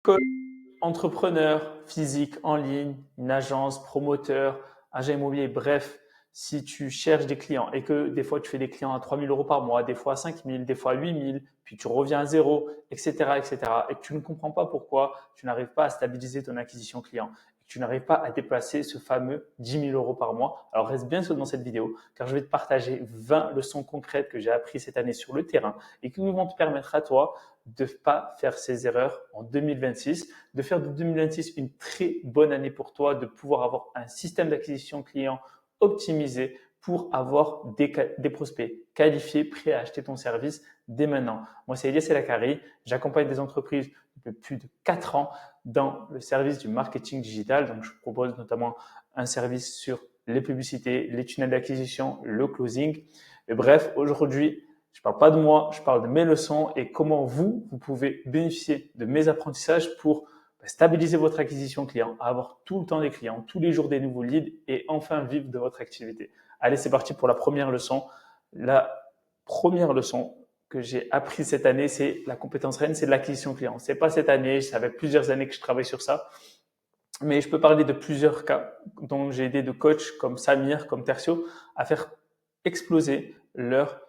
Coach, entrepreneur physique en ligne, une agence, promoteur, agent immobilier, bref, si tu cherches des clients et que des fois tu fais des clients à 3 000 € par mois, des fois à 5 000, des fois à 8 000, puis tu reviens à zéro, etc., etc., et que tu ne comprends pas pourquoi tu n'arrives pas à stabiliser ton acquisition client, et que tu n'arrives pas à déplacer ce fameux 10 000 € par mois, alors reste bien sûr dans cette vidéo car je vais te partager 20 leçons concrètes que j'ai apprises cette année sur le terrain et qui vont te permettre à toi de ne pas faire ces erreurs en 2026, de faire de 2026 une très bonne année pour toi, de pouvoir avoir un système d'acquisition client optimisé pour avoir des prospects qualifiés, prêts à acheter ton service dès maintenant. Moi, c'est Elias Elakari. J'accompagne des entreprises depuis plus de 4 ans dans le service du marketing digital. Donc, je propose notamment un service sur les publicités, les tunnels d'acquisition, le closing. Et bref, aujourd'hui, je ne parle pas de moi, je parle de mes leçons et comment vous pouvez bénéficier de mes apprentissages pour stabiliser votre acquisition client, avoir tout le temps des clients, tous les jours des nouveaux leads et enfin vivre de votre activité. Allez, c'est parti pour la première leçon. La première leçon que j'ai apprise cette année, c'est la compétence reine, c'est l'acquisition client. C'est pas cette année, ça fait plusieurs années que je travaille sur ça, mais je peux parler de plusieurs cas dont j'ai aidé de coachs comme Samir, comme Tertio, à faire exploser leur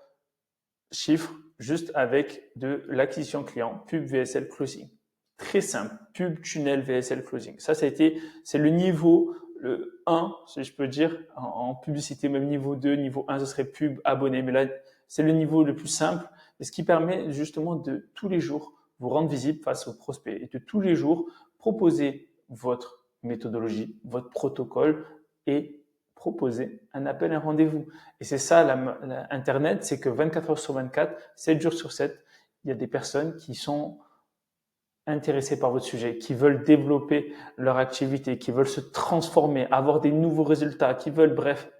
chiffre juste avec de l'acquisition client, pub VSL closing. Très simple, pub tunnel VSL closing. Ça a été, c'est le niveau le 1, si je peux dire, en publicité, même niveau 2, niveau 1, ce serait pub, abonné, mais là, c'est le niveau le plus simple, et ce qui permet justement de tous les jours vous rendre visible face aux prospects et de tous les jours proposer votre méthodologie, votre protocole et proposer un appel, un rendez-vous. Et c'est ça, Internet, c'est que 24 heures sur 24, 7 jours sur 7, il y a des personnes qui sont intéressées par votre sujet, qui veulent développer leur activité, qui veulent se transformer, avoir des nouveaux résultats, qui veulent, bref,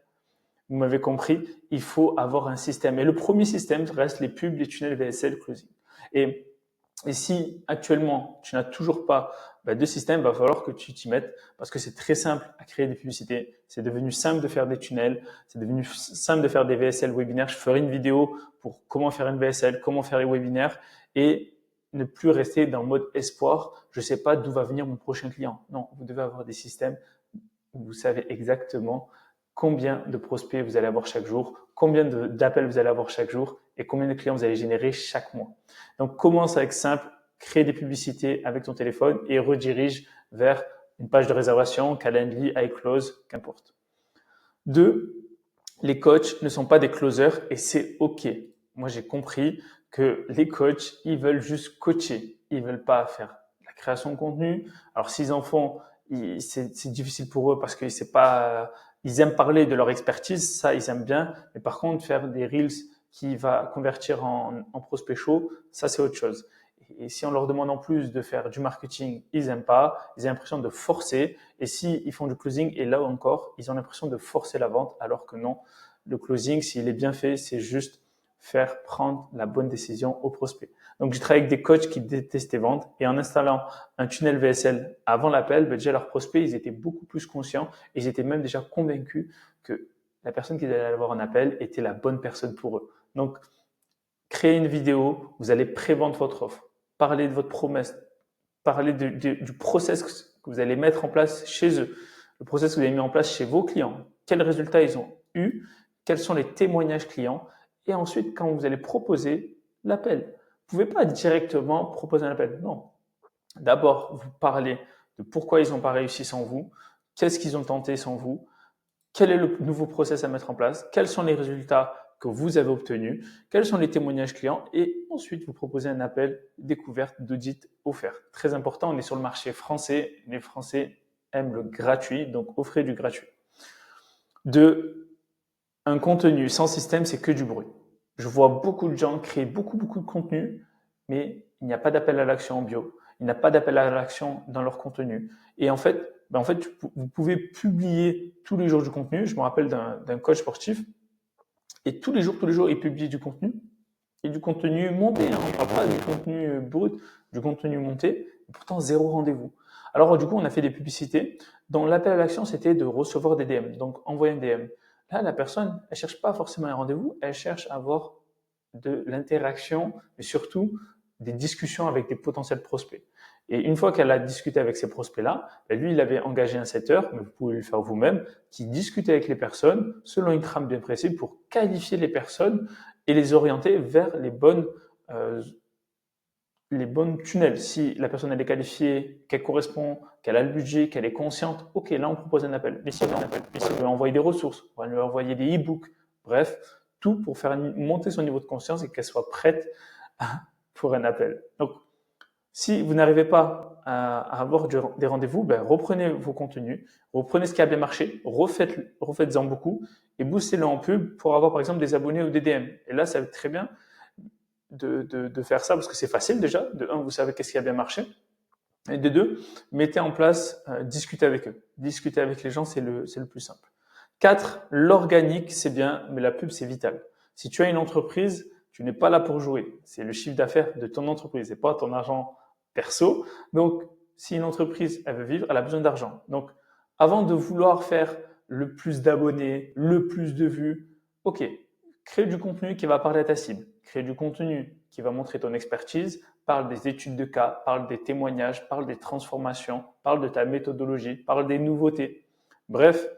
vous m'avez compris, il faut avoir un système. Et le premier système reste les pubs, les tunnels VSL closing. Et et si actuellement tu n'as toujours pas de système, il va falloir que tu t'y mettes parce que c'est très simple à créer des publicités. C'est devenu simple de faire des tunnels, c'est devenu simple de faire des VSL webinaires. Je ferai une vidéo pour comment faire une VSL, comment faire les webinaires et ne plus rester dans le mode espoir. Je ne sais pas d'où va venir mon prochain client. Non, vous devez avoir des systèmes où vous savez exactement combien de prospects vous allez avoir chaque jour, combien d'appels vous allez avoir chaque jour et combien de clients vous allez générer chaque mois. Donc, commence avec simple, crée des publicités avec ton téléphone et redirige vers une page de réservation, Calendly, iClose, qu'importe. 2, les coachs ne sont pas des closers et c'est OK. Moi, j'ai compris que les coachs, ils veulent juste coacher. Ils veulent pas faire la création de contenu. Alors, s'ils en font, c'est difficile pour eux parce que c'est pas, ils aiment parler de leur expertise, ça, ils aiment bien. Mais par contre, faire des reels qui va convertir en prospect chaud, ça, c'est autre chose. Et si on leur demande en plus de faire du marketing, ils aiment pas. Ils ont l'impression de forcer. Et si ils font du closing, et là encore, ils ont l'impression de forcer la vente, alors que non. Le closing, s'il est bien fait, c'est juste faire prendre la bonne décision au prospect. Donc, j'ai travaillé avec des coachs qui détestaient vendre et en installant un tunnel VSL avant l'appel, déjà leurs prospects, ils étaient beaucoup plus conscients et ils étaient même déjà convaincus que la personne qu'ils allaient avoir en appel était la bonne personne pour eux. Donc, créez une vidéo, vous allez prévendre votre offre, parler de votre promesse, parler du process que vous allez mettre en place chez eux, le process que vous avez mis en place chez vos clients, quels résultats ils ont eu, quels sont les témoignages clients, et ensuite, quand vous allez proposer l'appel. Vous ne pouvez pas directement proposer un appel, non. D'abord, vous parlez de pourquoi ils n'ont pas réussi sans vous, qu'est-ce qu'ils ont tenté sans vous, quel est le nouveau process à mettre en place, quels sont les résultats que vous avez obtenus, quels sont les témoignages clients et ensuite vous proposez un appel découverte d'audit offert. Très important, on est sur le marché français, les Français aiment le gratuit, donc offrez du gratuit. 2, un contenu sans système, c'est que du bruit. Je vois beaucoup de gens créer beaucoup de contenu, mais il n'y a pas d'appel à l'action en bio, il n'y a pas d'appel à l'action dans leur contenu. Et en fait, vous pouvez publier tous les jours du contenu. Je me rappelle d'un coach sportif, et tous les jours, il publie du contenu, et du contenu monté. On ne parle pas du contenu brut, du contenu monté, et pourtant zéro rendez-vous. Alors du coup, on a fait des publicités dont l'appel à l'action, c'était de recevoir des DM, donc envoyer un DM. Là, la personne, elle cherche pas forcément un rendez-vous, elle cherche à avoir de l'interaction, mais surtout des discussions avec des potentiels prospects. Et une fois qu'elle a discuté avec ces prospects-là, lui, il avait engagé un setter, mais vous pouvez le faire vous-même, qui discutait avec les personnes selon une trame bien précise pour qualifier les personnes et les orienter vers euh, les bonnes tunnels. Si la personne elle est qualifiée, qu'elle correspond, qu'elle a le budget, qu'elle est consciente, ok, là on propose un appel. Mais si on lui envoyer des ressources, on va lui envoyer des e-books, bref, tout pour faire monter son niveau de conscience et qu'elle soit prête pour un appel. Donc, si vous n'arrivez pas à avoir des rendez-vous, reprenez vos contenus, reprenez ce qui a bien marché, refaites-en beaucoup et boostez-le en pub pour avoir par exemple des abonnés ou des DM. Et là, ça va être très bien de faire ça parce que c'est facile déjà. De un, vous savez qu'est-ce qui a bien marché. Et de deux, mettez en place, discutez avec eux. Discuter avec les gens, c'est le plus simple. 4, l'organique, c'est bien, mais la pub, c'est vital. Si tu as une entreprise, tu n'es pas là pour jouer. C'est le chiffre d'affaires de ton entreprise, c'est pas ton argent perso. Donc, si une entreprise, elle veut vivre, elle a besoin d'argent. Donc, avant de vouloir faire le plus d'abonnés, le plus de vues, ok, crée du contenu qui va parler à ta cible. Crée du contenu qui va montrer ton expertise, parle des études de cas, parle des témoignages, parle des transformations, parle de ta méthodologie, parle des nouveautés. Bref,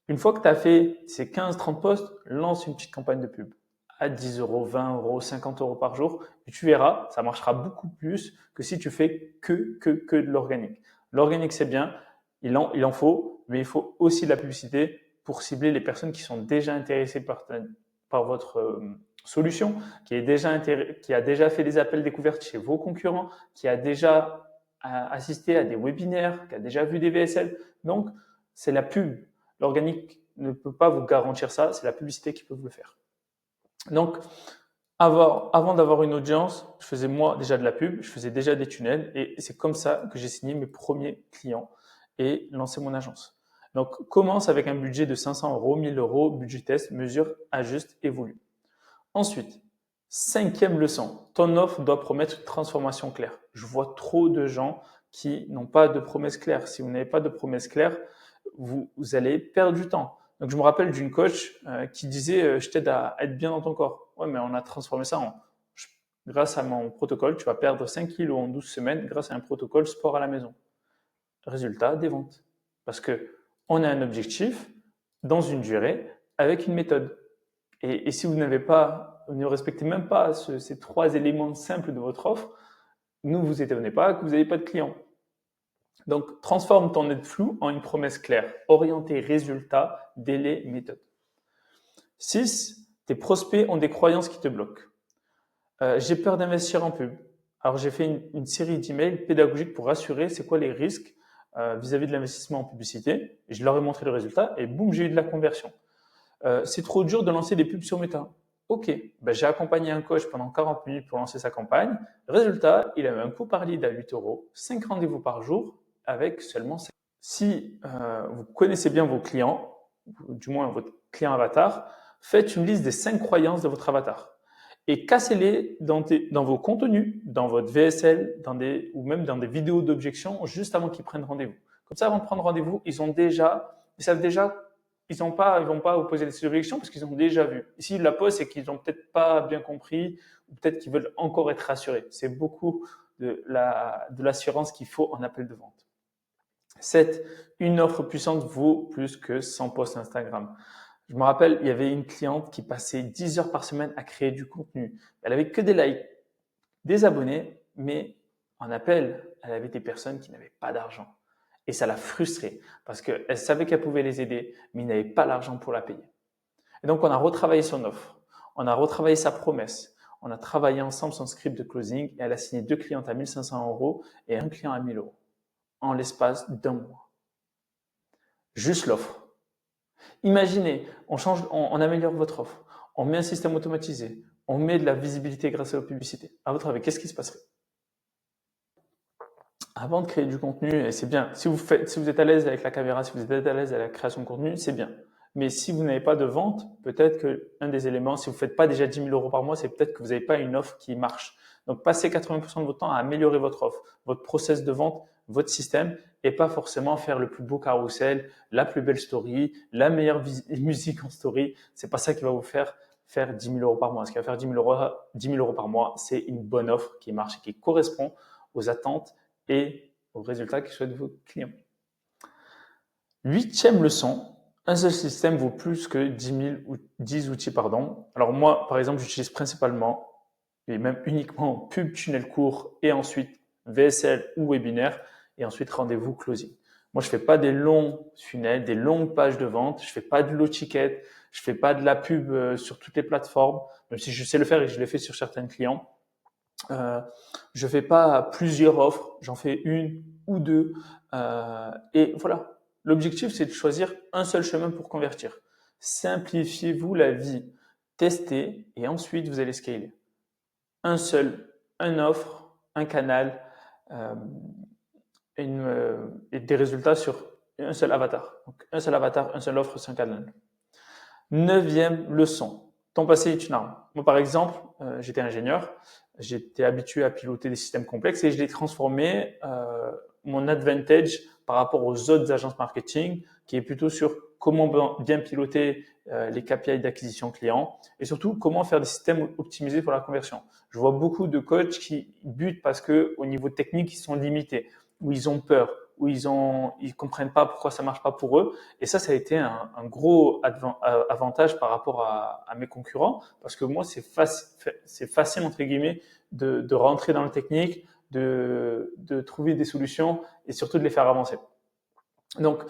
une fois que tu as fait ces 15-30 posts, lance une petite campagne de pub à 10 euros, 20 euros, 50 euros par jour. Et tu verras, ça marchera beaucoup plus que si tu fais que de l'organique. L'organique, c'est bien, il en faut, mais il faut aussi de la publicité pour cibler les personnes qui sont déjà intéressées par votre solution, qui a déjà fait des appels découvertes chez vos concurrents, qui a déjà assisté à des webinaires, qui a déjà vu des VSL. Donc, c'est la pub. L'organique ne peut pas vous garantir ça, c'est la publicité qui peut vous le faire. Donc, avant d'avoir une audience, je faisais moi déjà de la pub, je faisais déjà des tunnels et c'est comme ça que j'ai signé mes premiers clients et lancé mon agence. Donc, commence avec un budget de 500 euros, 1000 euros, budget test, mesure, ajuste, évolue. Ensuite, 5e leçon, ton offre doit promettre une transformation claire. Je vois trop de gens qui n'ont pas de promesses claires. Si vous n'avez pas de promesses claires, vous allez perdre du temps. Donc, je me rappelle d'une coach qui disait je t'aide à être bien dans ton corps. Ouais, mais on a transformé ça grâce à mon protocole, tu vas perdre 5 kilos en 12 semaines grâce à un protocole sport à la maison. Résultat, des ventes. Parce que on a un objectif dans une durée avec une méthode. Et si vous ne respectez même pas ces 3 éléments simples de votre offre, ne vous étonnez pas que vous n'avez pas de clients. Donc, transforme ton aide floue en une promesse claire, orientée résultat, délai, méthode. 6, tes prospects ont des croyances qui te bloquent. J'ai peur d'investir en pub. Alors, j'ai fait une série d'emails pédagogiques pour rassurer c'est quoi les risques vis-à-vis de l'investissement en publicité. Et je leur ai montré le résultat et boum, j'ai eu de la conversion. C'est trop dur de lancer des pubs sur Meta. Ok, j'ai accompagné un coach pendant 40 minutes pour lancer sa campagne. Résultat, il avait un coût par lead à 8 euros, 5 rendez-vous par jour avec seulement 5. Si vous connaissez bien vos clients, du moins votre client avatar, faites une liste des 5 croyances de votre avatar et cassez-les dans vos contenus, dans votre VSL, ou même dans des vidéos d'objection juste avant qu'ils prennent rendez-vous. Comme ça, avant de prendre rendez-vous, ils savent déjà, ils vont pas opposer des objections parce qu'ils ont déjà vu. Et s'ils la posent, c'est qu'ils n'ont peut-être pas bien compris ou peut-être qu'ils veulent encore être rassurés. C'est beaucoup de l'assurance qu'il faut en appel de vente. 7. Une offre puissante vaut plus que 100 posts Instagram. Je me rappelle, il y avait une cliente qui passait 10 heures par semaine à créer du contenu. Elle avait que des likes, des abonnés, mais en appel, elle avait des personnes qui n'avaient pas d'argent. Et ça l'a frustrée parce qu'elle savait qu'elle pouvait les aider, mais ils n'avaient pas l'argent pour la payer. Et donc, on a retravaillé son offre. On a retravaillé sa promesse. On a travaillé ensemble son script de closing et elle a signé 2 clientes à 1500 euros et un client à 1000 euros en l'espace d'un mois. Juste l'offre. Imaginez, on améliore votre offre, on met un système automatisé, on met de la visibilité grâce à la publicité. À votre avis, qu'est-ce qui se passerait? Avant de créer du contenu, et c'est bien, si vous êtes à l'aise avec la caméra, si vous êtes à l'aise avec la création de contenu, c'est bien. Mais si vous n'avez pas de vente, peut-être qu'un des éléments, si vous ne faites pas déjà 10 000 euros par mois, c'est peut-être que vous n'avez pas une offre qui marche. Donc, passez 80% de votre temps à améliorer votre offre, votre process de vente, votre système, et pas forcément faire le plus beau carrousel, la plus belle story, la meilleure musique en story. C'est pas ça qui va vous faire 10 000 euros par mois. Ce qui va faire 10 000 euros par mois, c'est une bonne offre qui marche et qui correspond aux attentes et aux résultats que souhaitent vos clients. 8e leçon, un seul système vaut plus que 10 outils. Alors moi, par exemple, j'utilise principalement et même uniquement pub, tunnel court et ensuite VSL ou webinaire et ensuite rendez-vous closing. Moi, je fais pas des longs funnels, des longues pages de vente, je fais pas de low ticket, je fais pas de la pub sur toutes les plateformes, même si je sais le faire et je l'ai fait sur certains clients. Je fais pas plusieurs offres, j'en fais une ou deux et voilà. L'objectif, c'est de choisir un seul chemin pour convertir. Simplifiez-vous la vie, testez et ensuite vous allez scaler. Un seul, une offre, un canal et des résultats sur un seul avatar. Donc, un seul avatar, un seul offre, c'est un canal. 9e leçon. Ton passé est une arme. Moi, par exemple, j'étais ingénieur, j'étais habitué à piloter des systèmes complexes et je l'ai transformé mon advantage par rapport aux autres agences marketing, qui est plutôt sur comment bien piloter les KPI d'acquisition client et surtout comment faire des systèmes optimisés pour la conversion. Je vois beaucoup de coachs qui butent parce que au niveau technique, ils sont limités, ou ils ont peur, ou ils comprennent pas pourquoi ça marche pas pour eux. Et ça a été un gros avantage par rapport à mes concurrents, parce que moi, c'est facile, entre guillemets, de rentrer dans le technique, de trouver des solutions et surtout de les faire avancer. Donc,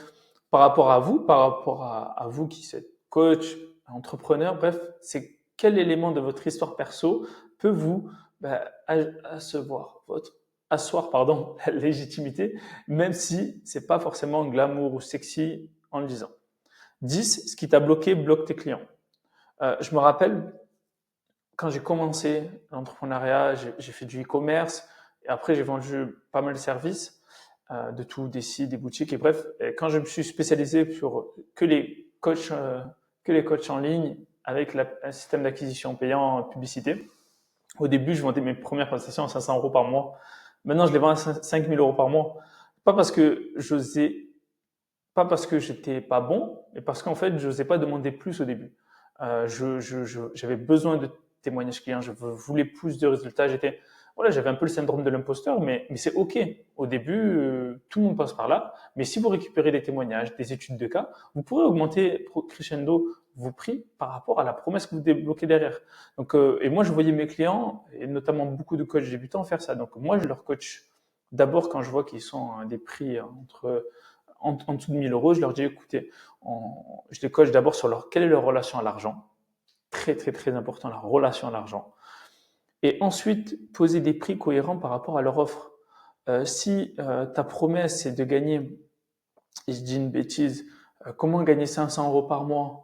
par rapport à vous qui êtes coach, entrepreneur, bref, c'est quel élément de votre histoire perso peut vous asseoir la légitimité, même si c'est pas forcément glamour ou sexy en le disant. 10, ce qui t'a bloqué bloque tes clients. Je me rappelle quand j'ai commencé l'entrepreneuriat, j'ai fait du e-commerce et après j'ai vendu pas mal de services, de tout, des sites, des boutiques et bref. Et quand je me suis spécialisé sur que les coachs en ligne avec un système d'acquisition payant en publicité. Au début, je vendais mes premières prestations à 500 euros par mois. Maintenant, je les vends à 5 000 euros par mois. Pas parce que pas parce que j'étais pas bon, mais parce qu'en fait, je n'osais pas demander plus au début. J'avais besoin de témoignages clients, je voulais plus de résultats. J'avais un peu le syndrome de l'imposteur, mais c'est OK. Au début, tout le monde passe par là. Mais si vous récupérez des témoignages, des études de cas, vous pourrez augmenter crescendo vos prix par rapport à la promesse que vous débloquez derrière. Donc, et moi, je voyais mes clients, et notamment beaucoup de coachs débutants, faire ça. Donc, moi, je leur coach d'abord quand je vois qu'ils sont à des prix en dessous de 1 000 euros, je leur dis, écoutez, je les coach d'abord sur quelle est leur relation à l'argent. Très, très, très important, la relation à l'argent. Et ensuite, poser des prix cohérents par rapport à leur offre. Si ta promesse, c'est de gagner, et je dis une bêtise, comment gagner 500 euros par mois,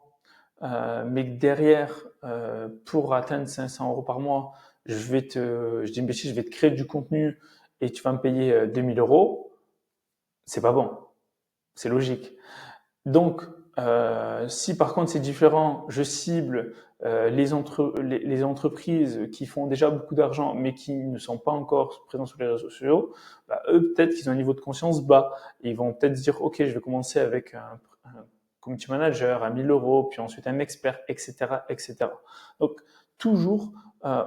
mais que derrière, pour atteindre 500 euros par mois, je dis une bêtise, je vais te créer du contenu et tu vas me payer 2 000 euros, c'est pas bon. C'est logique. Donc, si par contre c'est différent, je cible les entreprises qui font déjà beaucoup d'argent mais qui ne sont pas encore présents sur les réseaux sociaux, eux peut-être qu'ils ont un niveau de conscience bas. Et ils vont peut-être se dire, ok, je vais commencer avec un community manager à 1 000 euros, puis ensuite un expert, etc., etc. Donc toujours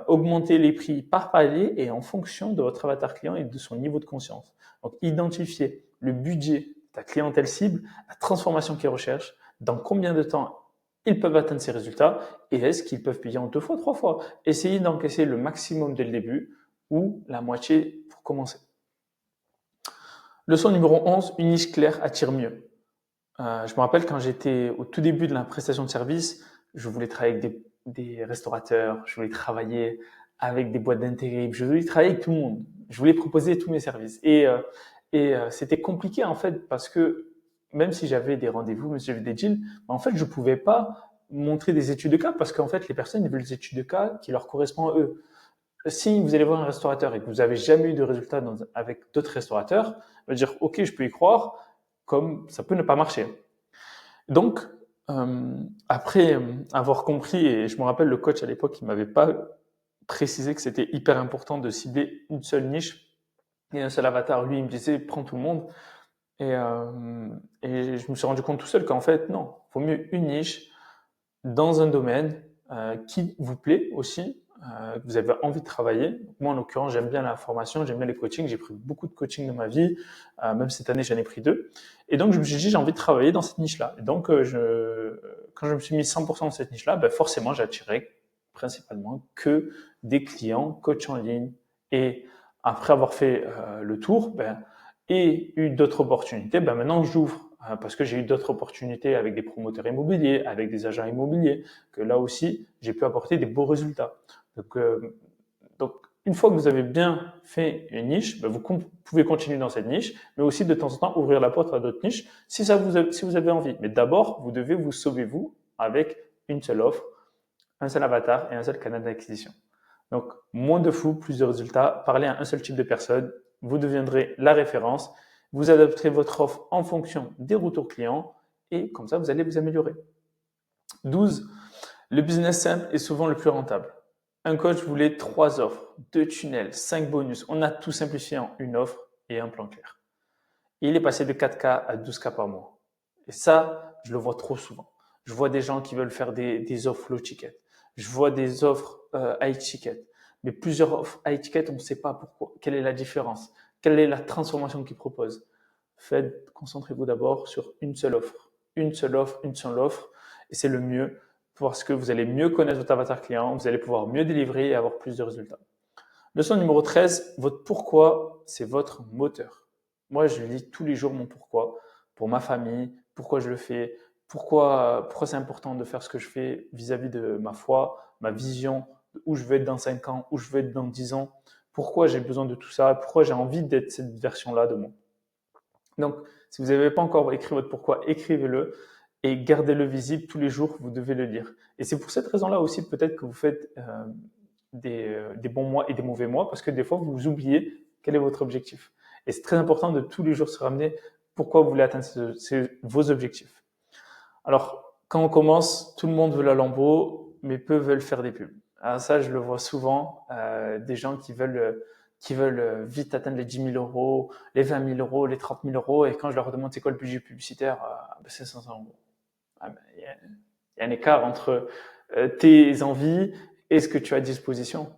augmenter les prix par palier et en fonction de votre avatar client et de son niveau de conscience. Donc identifier le budget, ta clientèle cible, la transformation qu'ils recherchent, dans combien de temps ils peuvent atteindre ces résultats et est-ce qu'ils peuvent payer en 2 fois, 3 fois. Essayez d'encaisser le maximum dès le début ou la moitié pour commencer. Leçon numéro 11, une niche claire attire mieux. Je me rappelle quand j'étais au tout début de la prestation de service, je voulais travailler avec des restaurateurs, je voulais travailler avec des boîtes d'intérim, je voulais travailler avec tout le monde. Je voulais proposer tous mes services. Et c'était compliqué en fait parce que même si j'avais des rendez-vous, même si j'avais des deals, en fait je pouvais pas montrer des études de cas parce qu'en fait les personnes ils veulent des études de cas qui leur correspondent à eux. Si vous allez voir un restaurateur et que vous avez jamais eu de résultats avec d'autres restaurateurs, va dire ok je peux y croire, comme ça peut ne pas marcher. Donc après avoir compris, et je me rappelle le coach à l'époque qui m'avait pas précisé que c'était hyper important de cibler une seule niche et un seul avatar. Lui, il me disait, prends tout le monde. Et je me suis rendu compte tout seul qu'en fait, non, il vaut mieux une niche dans un domaine qui vous plaît aussi. que vous avez envie de travailler. Moi, en l'occurrence, j'aime bien la formation, j'aime bien les coachings. J'ai pris beaucoup de coaching dans ma vie. Même cette année, j'en ai pris 2. Et donc, je me suis dit, j'ai envie de travailler dans cette niche-là. Et donc, quand je me suis mis 100% dans cette niche-là, ben, forcément, j'ai attiré principalement que des clients coach en ligne. Et après avoir fait le tour, ben, et eu d'autres opportunités, ben maintenant j'ouvre parce que j'ai eu d'autres opportunités avec des promoteurs immobiliers, avec des agents immobiliers, que là aussi j'ai pu apporter des beaux résultats. Donc une fois que vous avez bien fait une niche, ben vous pouvez continuer dans cette niche, mais aussi de temps en temps ouvrir la porte à d'autres niches si vous avez envie. Mais d'abord, vous devez vous sauver vous avec une seule offre, un seul avatar et un seul canal d'acquisition. Donc, moins de flou, plus de résultats. Parlez à un seul type de personne. Vous deviendrez la référence. Vous adapterez votre offre en fonction des retours clients et comme ça, vous allez vous améliorer. 12. Le business simple est souvent le plus rentable. Un coach voulait 3 offres, 2 tunnels, 5 bonus. On a tout simplifié en une offre et un plan clair. Et il est passé de 4K à 12K par mois. Et ça, je le vois trop souvent. Je vois des gens qui veulent faire des offres low ticket. Je vois des offres high ticket. Mais plusieurs offres high ticket, on ne sait pas pourquoi. Quelle est la différence? Quelle est la transformation qu'ils proposent? Concentrez-vous d'abord sur une seule offre. Une seule offre, une seule offre. Et c'est le mieux parce que vous allez mieux connaître votre avatar client, vous allez pouvoir mieux délivrer et avoir plus de résultats. Leçon numéro 13, votre pourquoi, c'est votre moteur. Moi, je lis tous les jours mon pourquoi, pour ma famille, pourquoi je le fais, pourquoi c'est important de faire ce que je fais vis-à-vis de ma foi, ma vision, où je veux être dans 5 ans, où je veux être dans 10 ans, pourquoi j'ai besoin de tout ça, pourquoi j'ai envie d'être cette version-là de moi. Donc, si vous n'avez pas encore écrit votre pourquoi, écrivez-le et gardez-le visible tous les jours, vous devez le lire. Et c'est pour cette raison-là aussi peut-être que vous faites des bons mois et des mauvais mois, parce que des fois, vous oubliez quel est votre objectif. Et c'est très important de tous les jours se ramener pourquoi vous voulez atteindre vos objectifs. Alors, quand on commence, tout le monde veut la Lambo, mais peu veulent faire des pubs. Alors ça, je le vois souvent, des gens qui veulent vite atteindre les 10 000 euros, les 20 000 euros, les 30 000 euros, et quand je leur demande c'est quoi le budget publicitaire, ben c'est 500 euros. Il y a un écart entre tes envies et ce que tu as à disposition.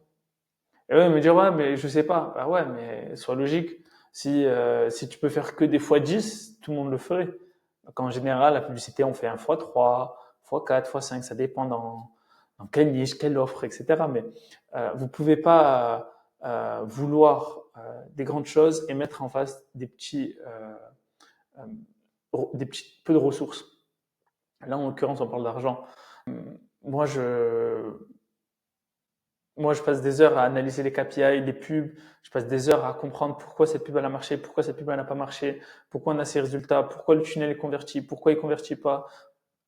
Et eux, ils me disent, ouais, mais je sais pas. Bah ouais, mais sois logique. Si tu peux faire que des fois 10, tout le monde le ferait. Donc, en général, la publicité, on fait un fois 3, fois 4, fois 5, ça dépend dans quelle niche, quelle offre, etc. Mais vous pouvez pas vouloir des grandes choses et mettre en face des petits peu de ressources. Là, en l'occurrence, on parle d'argent. Moi, je passe des heures à analyser les KPI, les pubs. Je passe des heures à comprendre pourquoi cette pub elle a marché, pourquoi cette pub elle n'a pas marché, pourquoi on a ces résultats, pourquoi le tunnel est converti, pourquoi il convertit pas.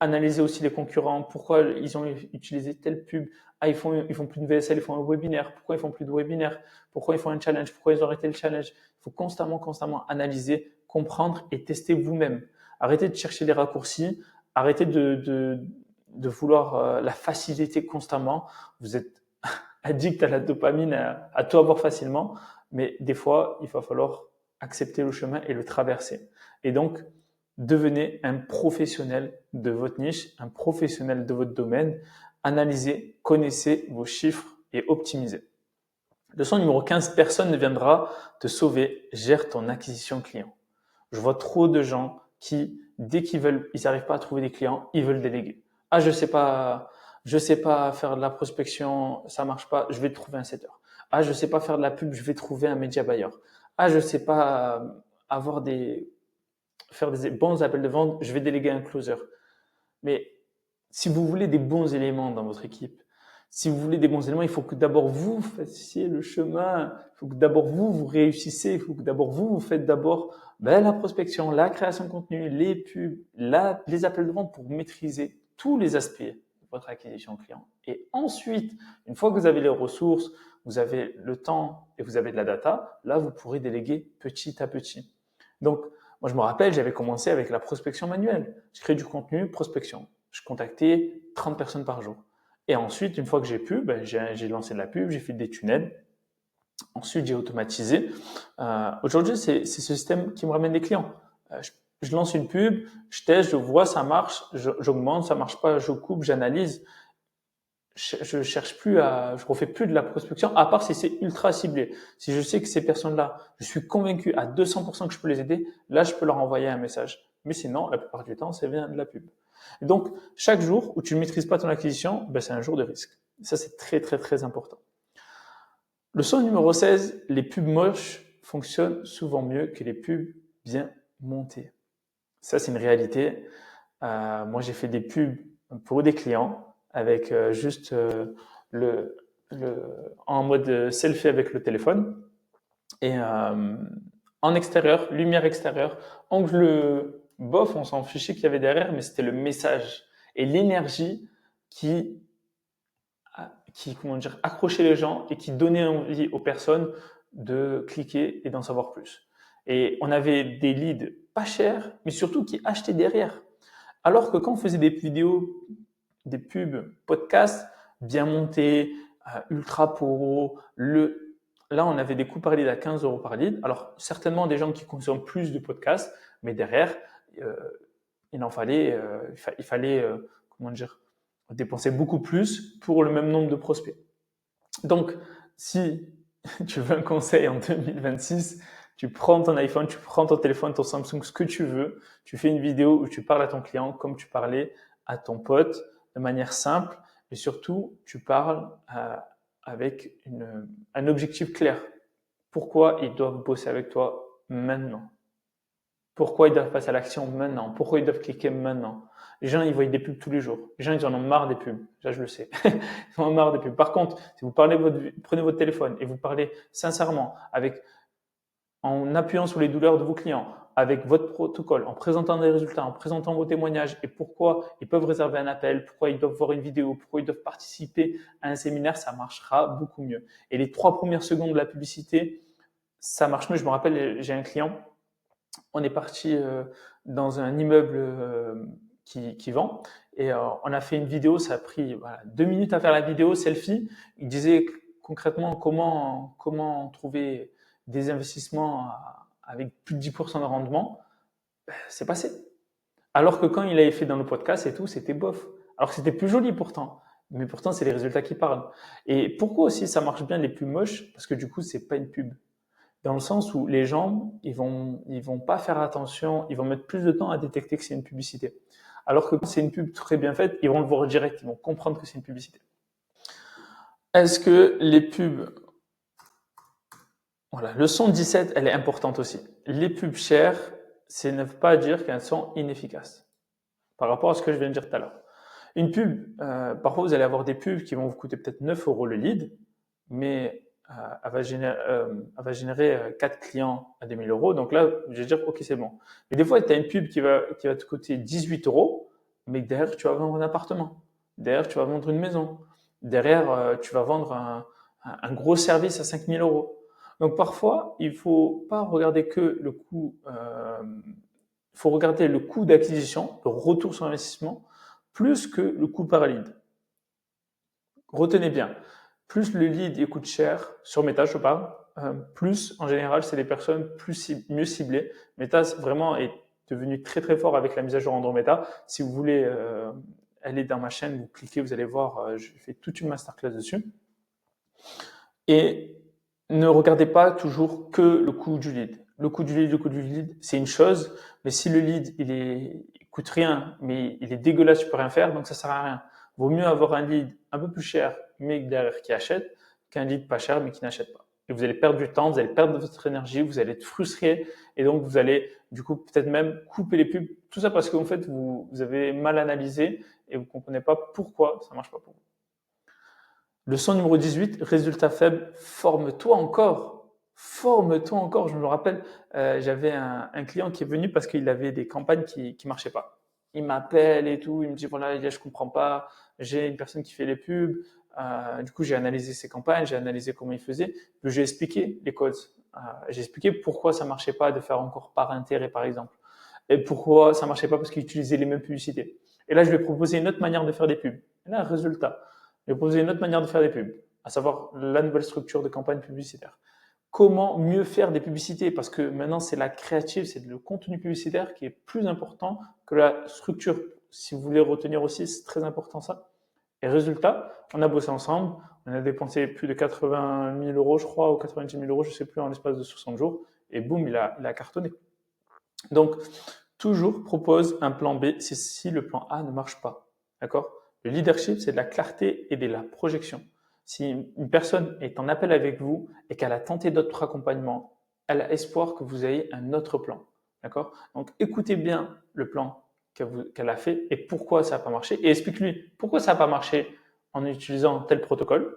Analyser aussi les concurrents, pourquoi ils ont utilisé telle pub. Ah, ils font plus de VSL, ils font un webinaire. Pourquoi ils font plus de webinaire? Pourquoi ils font un challenge? Pourquoi ils ont arrêté le challenge? Il faut constamment analyser, comprendre et tester vous-même. Arrêtez de chercher les raccourcis. Arrêtez de vouloir la facilité constamment. Vous êtes addict à la dopamine, à tout avoir facilement, mais des fois, il va falloir accepter le chemin et le traverser. Et donc, devenez un professionnel de votre niche, un professionnel de votre domaine. Analysez, connaissez vos chiffres et optimisez. Leçon numéro 15, personne ne viendra te sauver, gère ton acquisition client. Je vois trop de gens qui, dès qu'ils n'arrivent pas à trouver des clients, ils veulent déléguer. Ah, je sais pas faire de la prospection, ça marche pas, je vais trouver un setter. Ah, je sais pas faire de la pub, je vais trouver un média buyer. Ah, je sais pas faire des bons appels de vente, je vais déléguer un closer. Mais si vous voulez des bons éléments dans votre équipe, si vous voulez des bons éléments, il faut que d'abord vous fassiez le chemin, il faut que d'abord vous réussissez, il faut que d'abord vous faites d'abord la prospection, la création de contenu, les pubs, les appels de vente pour maîtriser tous les aspects de votre acquisition client. Et ensuite, une fois que vous avez les ressources, vous avez le temps et vous avez de la data, là, vous pourrez déléguer petit à petit. Donc, moi, je me rappelle, j'avais commencé avec la prospection manuelle. Je crée du contenu, prospection. Je contactais 30 personnes par jour. Et ensuite, une fois que j'ai pu, j'ai lancé de la pub, j'ai fait des tunnels. Ensuite, j'ai automatisé. Aujourd'hui, c'est ce système qui me ramène des clients. Je lance une pub, je teste, je vois, ça marche, j'augmente, ça marche pas, je coupe, j'analyse. je refais plus de la prospection, à part si c'est ultra ciblé. Si je sais que ces personnes-là, je suis convaincu à 200% que je peux les aider, là, je peux leur envoyer un message. Mais sinon, la plupart du temps, c'est bien de la pub. Et donc, chaque jour où tu ne maîtrises pas ton acquisition, ben, c'est un jour de risque. Ça, c'est très, très, très important. Leçon numéro 16, les pubs moches fonctionnent souvent mieux que les pubs bien montées. Ça, c'est une réalité. Moi, j'ai fait des pubs pour des clients avec juste le, en mode selfie avec le téléphone et en extérieur, lumière extérieure, angle bof, on s'en fichait qu'il y avait derrière, mais c'était le message et l'énergie qui comment dire, accrochait les gens et qui donnait envie aux personnes de cliquer et d'en savoir plus. Et on avait des leads pas chers, mais surtout qui achetaient derrière. Alors que quand on faisait des vidéos, des pubs, podcasts bien montés, ultra pro, là on avait des coûts par lead à 15 euros par lead. Alors certainement des gens qui consomment plus de podcasts, mais derrière, il fallait comment dire, dépenser beaucoup plus pour le même nombre de prospects. Donc, si tu veux un conseil en 2026, tu prends ton iPhone, tu prends ton téléphone, ton Samsung, ce que tu veux, tu fais une vidéo où tu parles à ton client comme tu parlais à ton pote de manière simple, et surtout, tu parles avec un objectif clair. Pourquoi ils doivent bosser avec toi maintenant? Pourquoi ils doivent passer à l'action maintenant? Pourquoi ils doivent cliquer maintenant? Les gens, ils voient des pubs tous les jours. Les gens, ils en ont marre des pubs. Ça, je le sais. Ils en ont marre des pubs. Par contre, si vous prenez votre téléphone et vous parlez sincèrement en appuyant sur les douleurs de vos clients, avec votre protocole, en présentant des résultats, en présentant vos témoignages et pourquoi ils peuvent réserver un appel, pourquoi ils doivent voir une vidéo, pourquoi ils doivent participer à un séminaire, ça marchera beaucoup mieux. Et les 3 premières secondes de la publicité, ça marche mieux. Je me rappelle, j'ai un client, on est parti dans un immeuble qui vend et on a fait une vidéo, ça a pris 2 minutes à faire la vidéo, selfie. Il disait concrètement comment trouver des investissements avec plus de 10% de rendement. C'est passé. Alors que quand il avait fait dans le podcast et tout, c'était bof. Alors que c'était plus joli pourtant. Mais pourtant, c'est les résultats qui parlent. Et pourquoi aussi ça marche bien les plus moches? Parce que du coup, c'est pas une pub. Dans le sens où les gens, ils vont pas faire attention, ils vont mettre plus de temps à détecter que c'est une publicité. Alors que quand c'est une pub très bien faite, ils vont le voir direct, ils vont comprendre que c'est une publicité. Est-ce que les pubs, voilà, leçon 17, elle est importante aussi. Les pubs chères, c'est ne veut pas dire qu'elles sont inefficaces. Par rapport à ce que je viens de dire tout à l'heure. Une pub, parfois vous allez avoir des pubs qui vont vous coûter peut-être 9 euros le lead, mais elle va générer 4 clients à 2000 euros. Donc là, je vais dire, OK, c'est bon. Mais des fois, tu as une pub qui va te coûter 18 euros, mais derrière, tu vas vendre un appartement. Derrière, tu vas vendre une maison. Derrière, tu vas vendre un gros service à 5000 euros. Donc parfois, il faut pas regarder que le coût, il faut regarder le coût d'acquisition, le retour sur investissement, plus que le coût par lead. Retenez bien, plus le lead il coûte cher, sur Meta je parle, plus en général c'est des personnes mieux ciblées. Meta vraiment est devenu très très fort avec la mise à jour Andromeda. Si vous voulez aller dans ma chaîne, vous cliquez, vous allez voir, je fais toute une masterclass dessus. Et ne regardez pas toujours que le coût du lead. Le coût du lead, c'est une chose, mais si le lead il coûte rien, mais il est dégueulasse, tu peux rien faire, donc ça sert à rien. Vaut mieux avoir un lead un peu plus cher, mais derrière qui achète, qu'un lead pas cher, mais qui n'achète pas. Et vous allez perdre du temps, vous allez perdre votre énergie, vous allez être frustré, et donc vous allez du coup peut-être même couper les pubs. Tout ça parce qu'en fait vous avez mal analysé et vous comprenez pas pourquoi ça marche pas pour vous. Leçon numéro 18, résultat faible, forme-toi encore. Forme-toi encore. Je me rappelle, j'avais un client qui est venu parce qu'il avait des campagnes qui marchaient pas. Il m'appelle et tout, il me dit voilà, je comprends pas, j'ai une personne qui fait les pubs. Du coup, j'ai analysé ses campagnes, j'ai analysé comment il faisait, puis j'ai expliqué les causes. J'ai expliqué pourquoi ça marchait pas de faire encore par intérêt, par exemple, et pourquoi ça marchait pas parce qu'il utilisait les mêmes publicités. Et là, je lui ai proposé une autre manière de faire des pubs. Et là, résultat. Je vais poser une autre manière de faire des pubs, à savoir la nouvelle structure de campagne publicitaire. Comment mieux faire des publicités? Parce que maintenant, c'est la créative, c'est le contenu publicitaire qui est plus important que la structure. Si vous voulez retenir aussi, c'est très important ça. Et résultat, on a bossé ensemble, on a dépensé plus de 80 000 euros, je crois, ou 90 000 euros, je ne sais plus, en l'espace de 60 jours, et boum, il a cartonné. Donc, toujours propose un plan B si le plan A ne marche pas. D'accord? Le leadership, c'est de la clarté et de la projection. Si une personne est en appel avec vous et qu'elle a tenté d'autres accompagnements, elle a espoir que vous ayez un autre plan. D'accord? Donc, écoutez bien le plan qu'elle a fait et pourquoi ça n'a pas marché. Et explique-lui pourquoi ça n'a pas marché en utilisant tel protocole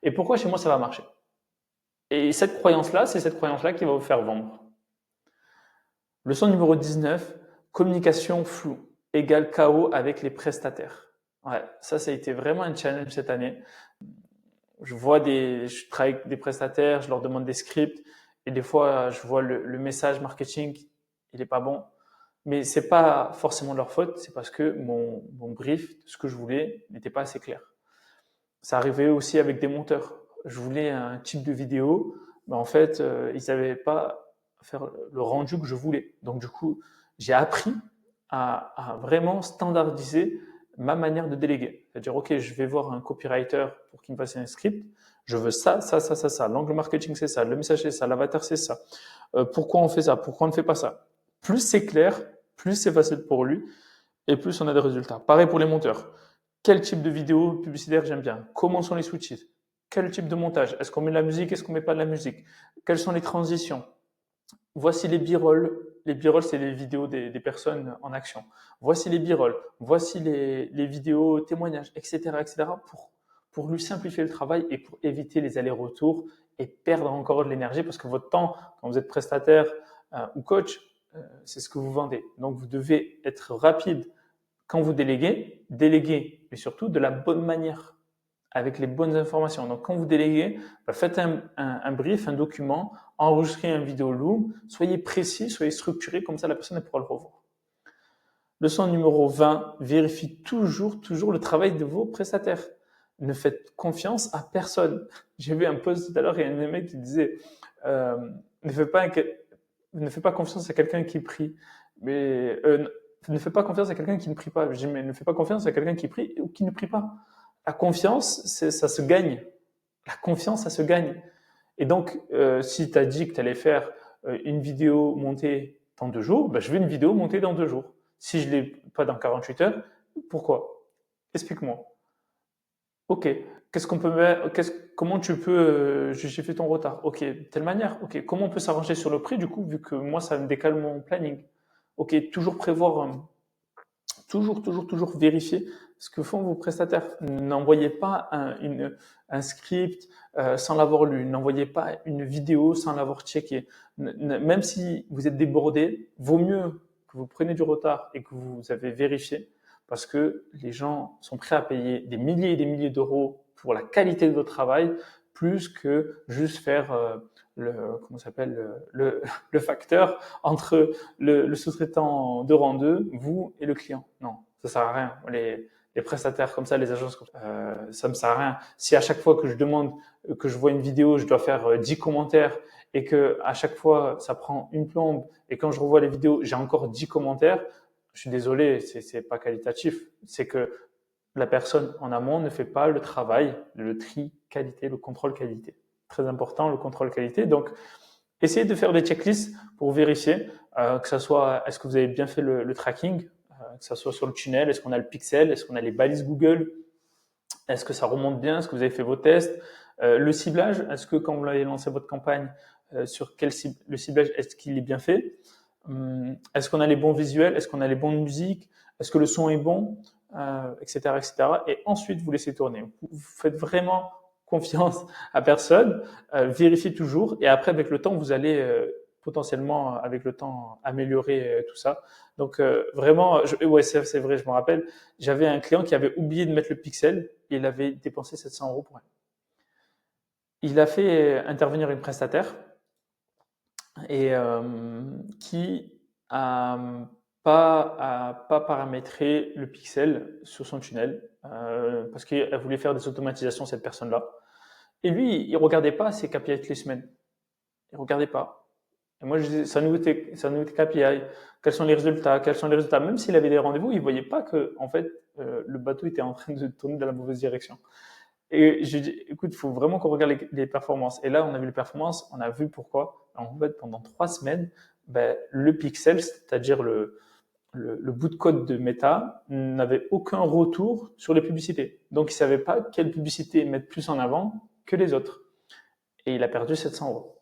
et pourquoi chez moi ça va marcher. Et cette croyance-là, c'est cette croyance-là qui va vous faire vendre. Leçon numéro 19, communication floue égale chaos avec les prestataires. Ouais, ça a été vraiment un challenge cette année. Je travaille avec des prestataires, je leur demande des scripts et des fois, je vois le message marketing, il n'est pas bon. Mais c'est pas forcément de leur faute, c'est parce que mon brief, ce que je voulais, n'était pas assez clair. Ça arrivait aussi avec des monteurs. Je voulais un type de vidéo, mais en fait, ils n'avaient pas faire le rendu que je voulais. Donc du coup, j'ai appris à vraiment standardiser ma manière de déléguer. C'est-à-dire, OK, je vais voir un copywriter pour qu'il me fasse un script. Je veux ça, ça, ça, ça, ça. L'angle marketing, c'est ça. Le message, c'est ça. L'avatar, c'est ça. Pourquoi on fait ça? Pourquoi on ne fait pas ça? Plus c'est clair, plus c'est facile pour lui et plus on a des résultats. Pareil pour les monteurs. Quel type de vidéo publicitaire j'aime bien? Comment sont les sous-titres? Quel type de montage? Est-ce qu'on met de la musique? Est-ce qu'on met pas de la musique? Quelles sont les transitions? Voici les b-rolls. Les b-rolls, c'est les vidéos des personnes en action. Voici les b-rolls. Voici les vidéos témoignages, etc., etc., pour lui simplifier le travail et pour éviter les allers-retours et perdre encore de l'énergie parce que votre temps, quand vous êtes prestataire ou coach, c'est ce que vous vendez. Donc, vous devez être rapide quand vous déléguez, mais surtout de la bonne manière, avec les bonnes informations. Donc, quand vous déléguez, faites un brief, un document, enregistrez un vidéo Loom, soyez précis, soyez structuré, comme ça la personne pourra le revoir. Leçon numéro 20, vérifie toujours le travail de vos prestataires. Ne faites confiance à personne. J'ai vu un post tout à l'heure, il y a un mec qui disait ne fais pas confiance à quelqu'un qui prie. Mais ne fais pas confiance à quelqu'un qui ne prie pas. Je dis, mais ne fais pas confiance à quelqu'un qui prie ou qui ne prie pas. La confiance, ça se gagne. La confiance, ça se gagne. Et donc, si tu as dit que tu allais faire une vidéo montée dans 2 jours, ben, je veux une vidéo montée dans 2 jours. Si je ne l'ai pas dans 48 heures, pourquoi? Explique-moi. Ok, qu'est-ce qu'on peut mettre, comment tu peux justifier ton retard? Ok, telle manière. Ok, comment on peut s'arranger sur le prix du coup, vu que moi ça me décale mon planning. Ok, toujours prévoir, toujours vérifier ce que font vos prestataires. N'envoyez pas un script sans l'avoir lu. N'envoyez pas une vidéo sans l'avoir checké. Même si vous êtes débordé, vaut mieux que vous preniez du retard et que vous avez vérifié parce que les gens sont prêts à payer des milliers et des milliers d'euros pour la qualité de votre travail plus que juste faire le facteur entre le sous-traitant de rang 2, vous et le client. Non, ça sert à rien. Les prestataires comme ça, les agences comme ça, ça me sert à rien. Si à chaque fois que je demande, que je vois une vidéo, je dois faire 10 commentaires et que à chaque fois ça prend une plombe et quand je revois les vidéos, j'ai encore 10 commentaires, je suis désolé, c'est pas qualitatif. C'est que la personne en amont ne fait pas le travail, le tri qualité, le contrôle qualité. Très important, le contrôle qualité. Donc, essayez de faire des checklists pour vérifier que ça soit, est-ce que vous avez bien fait le tracking, que ça soit sur le tunnel, est-ce qu'on a le pixel, est-ce qu'on a les balises Google, est-ce que ça remonte bien, est-ce que vous avez fait vos tests, le ciblage, est-ce que quand vous avez lancé votre campagne, sur le ciblage, est-ce qu'il est bien fait, est-ce qu'on a les bons visuels, est-ce qu'on a les bonnes musiques, est-ce que le son est bon, etc., etc. Et ensuite, vous laissez tourner. Vous faites vraiment confiance à personne, vérifiez toujours, et après, avec le temps, vous allez potentiellement, avec le temps, améliorer tout ça. Donc, vraiment, ouais, c'est vrai, je me rappelle, j'avais un client qui avait oublié de mettre le pixel, et il avait dépensé 700 euros pour rien. Il a fait intervenir une prestataire, et qui a pas paramétré le pixel sur son tunnel parce qu'elle voulait faire des automatisations, cette personne-là. Et lui, il regardait pas ses KPI toutes les semaines. Il regardait pas. Et moi, je disais, sa nouveauté KPI, quels sont les résultats, quels sont les résultats. Même s'il avait des rendez-vous, il ne voyait pas que, en fait, le bateau était en train de tourner dans la mauvaise direction. Et je lui dis, écoute, il faut vraiment qu'on regarde les performances. Et là, on a vu les performances, on a vu pourquoi. En fait, pendant 3 semaines, ben, le pixel, c'est-à-dire le bout de code de Meta, n'avait aucun retour sur les publicités. Donc, il ne savait pas quelle publicité mettre plus en avant que les autres. Et il a perdu 700 euros.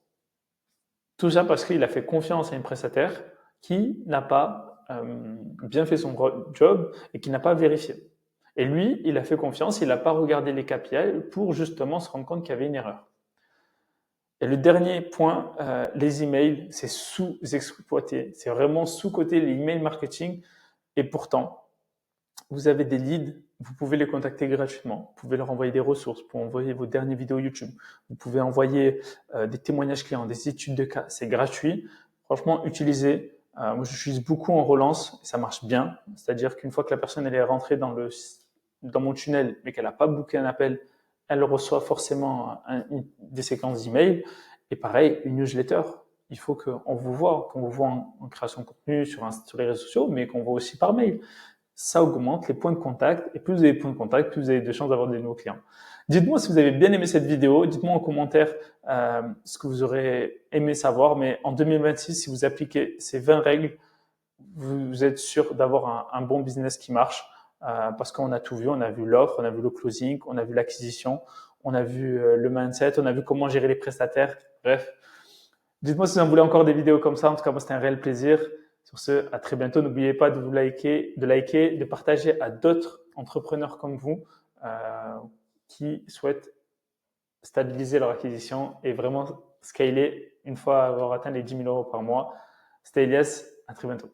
Tout ça parce qu'il a fait confiance à une prestataire qui n'a pas bien fait son job et qui n'a pas vérifié. Et lui, il a fait confiance, il n'a pas regardé les KPI pour justement se rendre compte qu'il y avait une erreur. Et le dernier point, les emails, c'est sous-exploité. C'est vraiment sous-coté l'email marketing. Et pourtant, vous avez des leads, vous pouvez les contacter gratuitement. Vous pouvez leur envoyer des ressources pour envoyer vos dernières vidéos YouTube. Vous pouvez envoyer des témoignages clients, des études de cas. C'est gratuit. Franchement, utilisez. Moi, j'utilise beaucoup en relance et ça marche bien. C'est-à-dire qu'une fois que la personne elle est rentrée dans mon tunnel, mais qu'elle n'a pas booké un appel, elle reçoit forcément des séquences d'emails. Et pareil, une newsletter. Il faut qu'on vous voit, qu'on vous voit en création de contenu sur les réseaux sociaux, mais qu'on voit aussi par mail. Ça augmente les points de contact. Et plus vous avez de points de contact, plus vous avez de chances d'avoir des nouveaux clients. Dites-moi si vous avez bien aimé cette vidéo. Dites-moi en commentaire ce que vous aurez aimé savoir. Mais en 2026, si vous appliquez ces 20 règles, vous êtes sûr d'avoir un bon business qui marche parce qu'on a tout vu. On a vu l'offre, on a vu le closing, on a vu l'acquisition, on a vu le mindset, on a vu comment gérer les prestataires. Bref, dites-moi si vous en voulez encore des vidéos comme ça. En tout cas, moi, c'était un réel plaisir. Sur ce, à très bientôt. N'oubliez pas de vous liker, de partager à d'autres entrepreneurs comme vous qui souhaitent stabiliser leur acquisition et vraiment scaler une fois avoir atteint les 10 000 euros par mois. C'était Elias. À très bientôt.